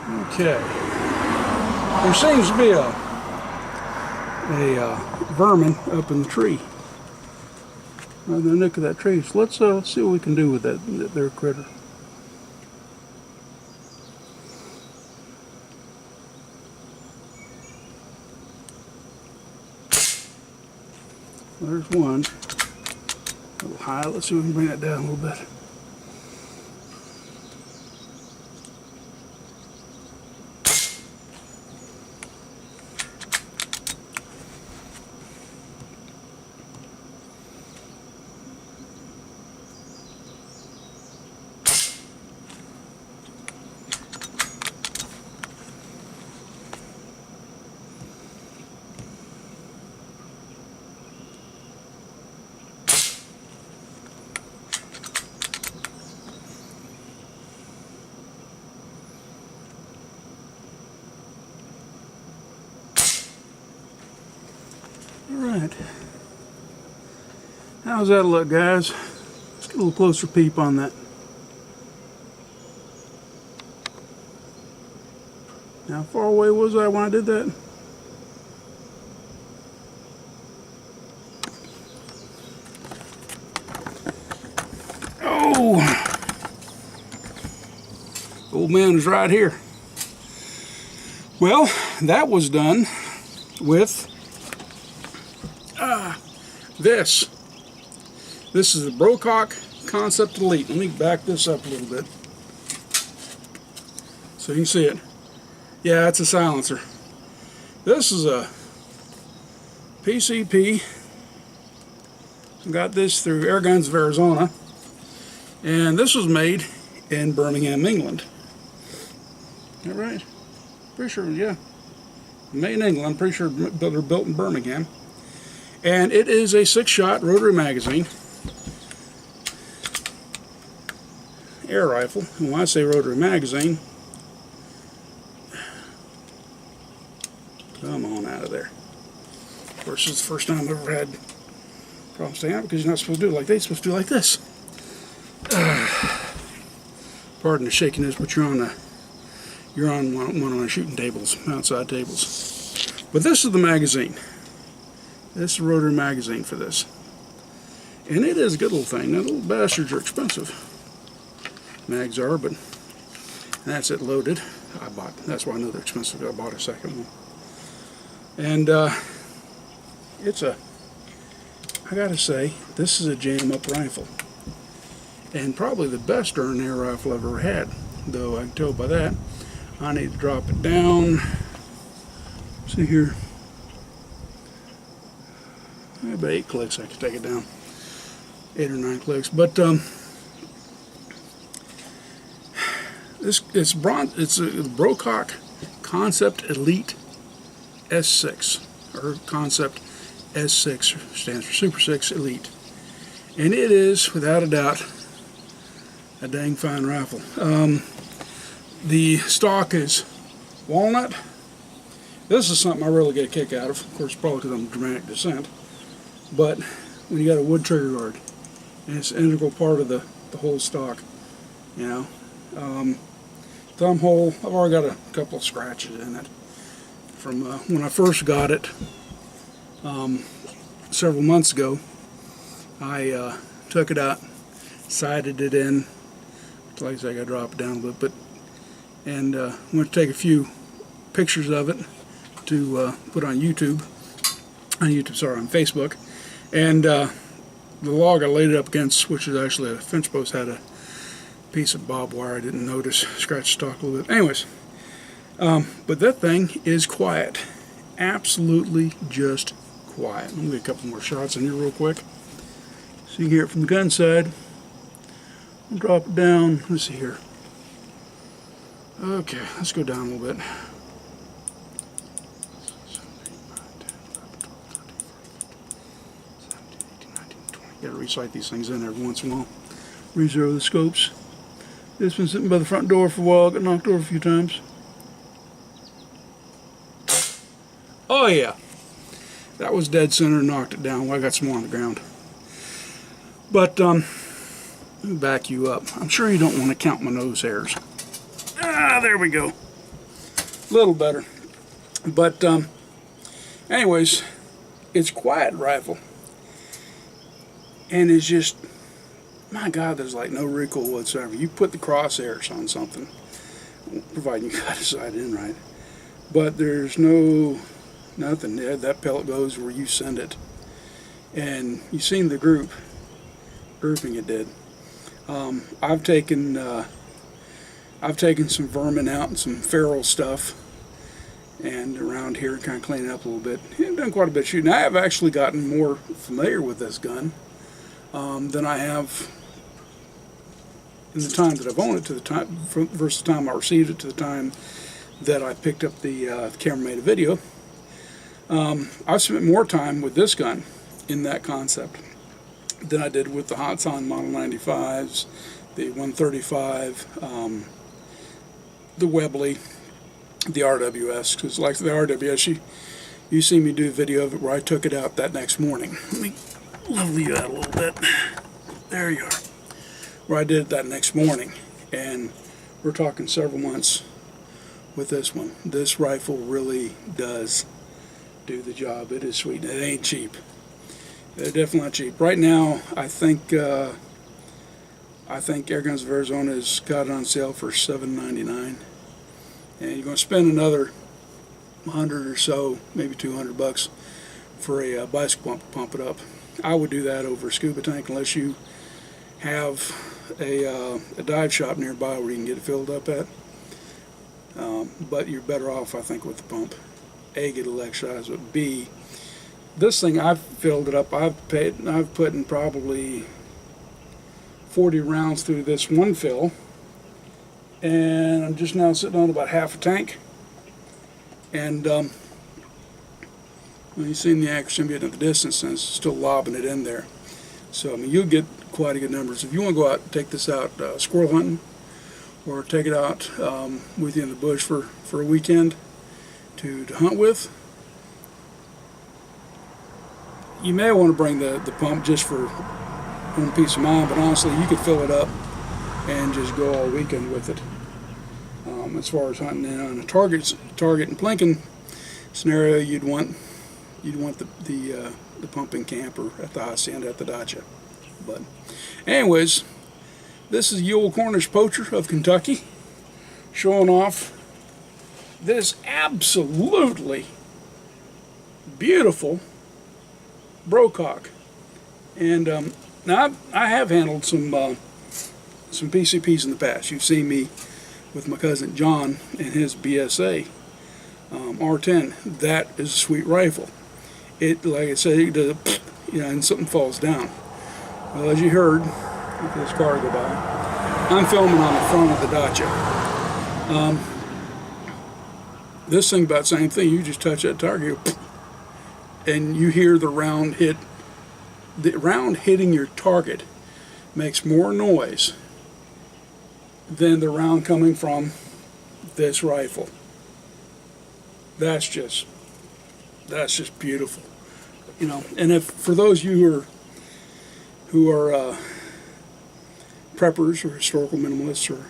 Okay. There seems to be a vermin up in the tree. Right in the nook of that tree. So let's see what we can do with that there critter. There's one. A little high. Let's see if we can bring that down a little bit. Alright, how's that look, guys? Let's get a little closer peep on that. Now, how far away was I when I did that? Oh! Old man was right here. Well, that was done with this. This is the Brocock Concept Elite. Let me back this up a little bit so you can see it. Yeah, it's a silencer. This is a PCP. I got this through Air Guns of Arizona, and this was made in Birmingham, England. Is that right? Pretty sure, yeah. Made in England. I'm pretty sure they're built in Birmingham. And it is a 6-shot rotary magazine air rifle. And when I say rotary magazine, come on out of there. Of course, it's the first time I've ever had problems staying out because you're not supposed to do it like that. You're supposed to do it like this. Pardon the shakiness, but you're on one of my shooting tables, outside tables. But this is the magazine. This is a rotary magazine for this. And it is a good little thing. Now, little bastards are expensive. Mags are, but that's it loaded. That's why I know they're expensive. I bought a second one. And I gotta say, this is a jam-up rifle. And probably the best darn air rifle I've ever had. Though I can tell by that. I need to drop it down. See here. About 8 clicks I could take it down. 8 or 9 clicks. But it's a Brocock Concept Elite S6, or Concept S6, stands for Super 6 Elite. And it is, without a doubt, a dang fine rifle. The stock is walnut. This is something I really get a kick out of. Of course, probably because I'm dramatic descent. But when you got a wood trigger guard, and it's an integral part of the whole stock, you know. Thumb hole, I've already got a couple of scratches in it from when I first got it several months ago. I took it out, sighted it in. Like I said, I got to drop it down a bit, and went to take a few pictures of it to put on YouTube. On Facebook. And the log I laid it up against, which is actually a fence post, had a piece of barbed wire I didn't notice, scratched the stock a little bit. Anyways, but that thing is quiet. Absolutely just quiet. Let me get a couple more shots in here real quick so you can hear it from the gun side. I'll drop it down. Let's see here. Okay, let's go down a little bit. Got to recite these things in every once in a while. Rezero the scopes. This been sitting by the front door for a while. Got knocked over a few times. Oh yeah, that was dead center. Knocked it down. Well, I got some more on the ground. But let me back you up. I'm sure you don't want to count my nose hairs. Ah, there we go. A little better. But anyways, it's a quiet rifle. And it's just, my God, there's like no recoil whatsoever. You put the crosshairs on something, providing you got a sight in right. But there's nothing. That pellet goes where you send it. And you've seen the grouping it did. I've taken some vermin out and some feral stuff, and around here kind of cleaning up a little bit. I've done quite a bit of shooting. I have actually gotten more familiar with this gun than I have in the time that I've owned it to the time versus the time I received it to the time that I picked up the camera, made a video. I've spent more time with this gun in that concept than I did with the Hatsan Model 95s, the 135, the Webley, the RWS. Because like the RWS, you see me do a video of it where I took it out that next morning. Let me level you out a little bit. There you are. Where I did it that next morning. And we're talking several months with this one. This rifle really does do the job. It is sweet. It ain't cheap. They're definitely not cheap. Right now, I think Air Guns of Arizona has got it on sale for $7.99, and you're going to spend another 100 or so, maybe 200 bucks for a bicycle pump it up. I would do that over a scuba tank unless you have a dive shop nearby where you can get it filled up at. But you're better off, I think, with the pump. A, get a leg size, but B, this thing, I've filled it up. I've put in probably 40 rounds through this one fill, and I'm just now sitting on about half a tank. And well, you've seen the accuracy I'm getting at the distance, and it's still lobbing it in there. So I mean, you'll get quite a good numbers. If you want to go out and take this out squirrel hunting, or take it out with you in the bush for a weekend to hunt with, you may want to bring the pump just for one peace of mind, but honestly, you could fill it up and just go all weekend with it. As far as hunting on a target and plinking scenario, you'd want the pumping camp or at the hacienda at the dacha. But anyways, this is the old Cornish poacher of Kentucky showing off this absolutely beautiful Brocock. And now I have handled some PCPs in the past. You've seen me with my cousin John and his BSA R10. That is a sweet rifle. It, like I said, it does, and something falls down. Well, as you heard, look at this car go by. I'm filming on the front of the dacha. This thing about the same thing. You just touch that target, and you hear the round hit. The round hitting your target makes more noise than the round coming from this rifle. That's just beautiful, And if for those of you who are preppers or historical minimalists, or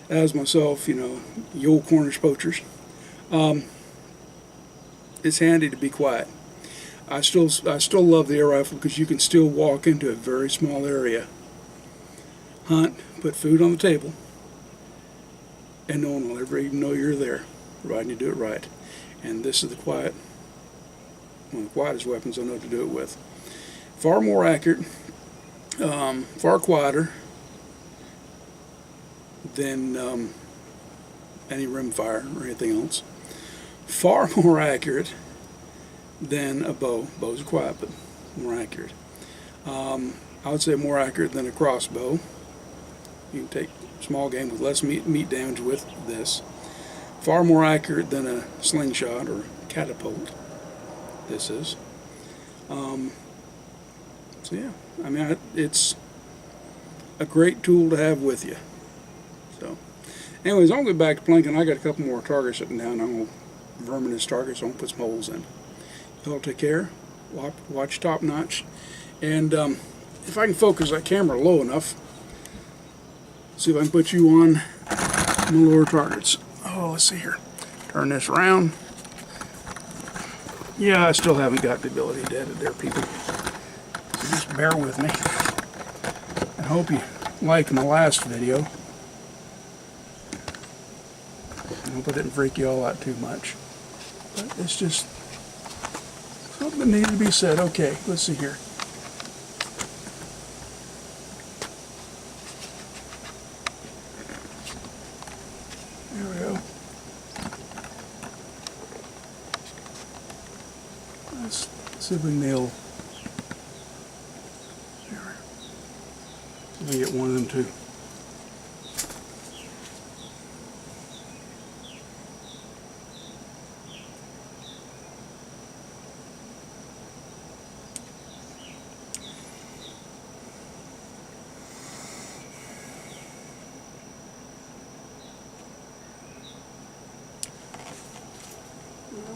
as myself, the old Cornish poachers, it's handy to be quiet. I still love the air rifle because you can still walk into a very small area, hunt, put food on the table, and no one will ever even know you're there, providing you do it right. And this is one of the quietest weapons I know to do it with. Far more accurate, far quieter than any rimfire or anything else. Far more accurate than a bow. Bows are quiet, but more accurate. I would say more accurate than a crossbow. You can take small game with less meat damage with this. Far more accurate than a slingshot or catapult. This is. So yeah, I mean, it's a great tool to have with you. So, anyways, I'll get back to plinking. I got a couple more targets sitting down. I'm gonna vermin his targets. I'm gonna put some holes in. Y'all take care. Watch top notch. And if I can focus that camera low enough, see if I can put you on the lower targets. Oh, let's see here. Turn this around. Yeah, I still haven't got the ability to edit there, people. So just bear with me. I hope you liked my last video. I hope I didn't freak you all out too much. But it's just something that needed to be said. Okay, let's see here. There we go. Let's see if we can nail. Let me get one of them too.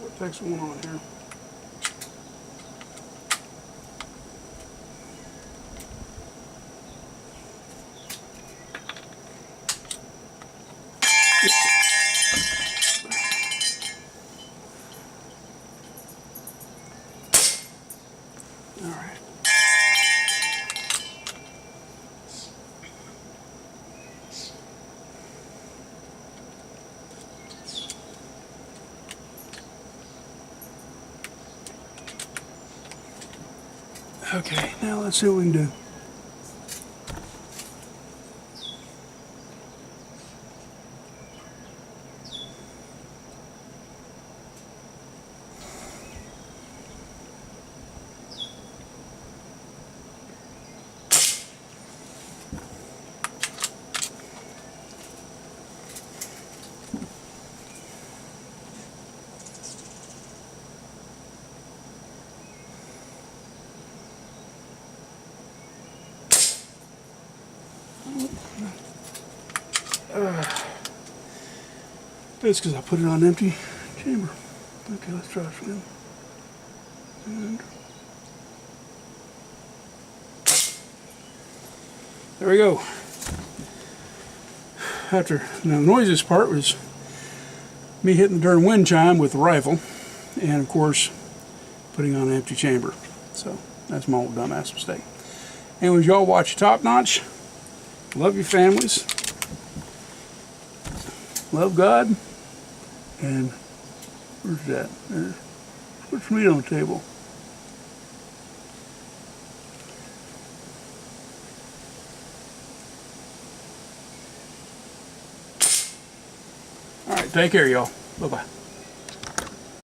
What takes one on here? All right. Okay, now let's see what we can do. It's because I put it on empty chamber. Okay, let's try it again. And there we go. Now the noisiest part was me hitting the darn wind chime with the rifle, and of course putting on an empty chamber. So that's my old dumbass mistake. Anyways, y'all watch Top Notch. Love your families. Love God. And where's that? There's what's meat on the table. All right, take care, y'all. Bye-bye.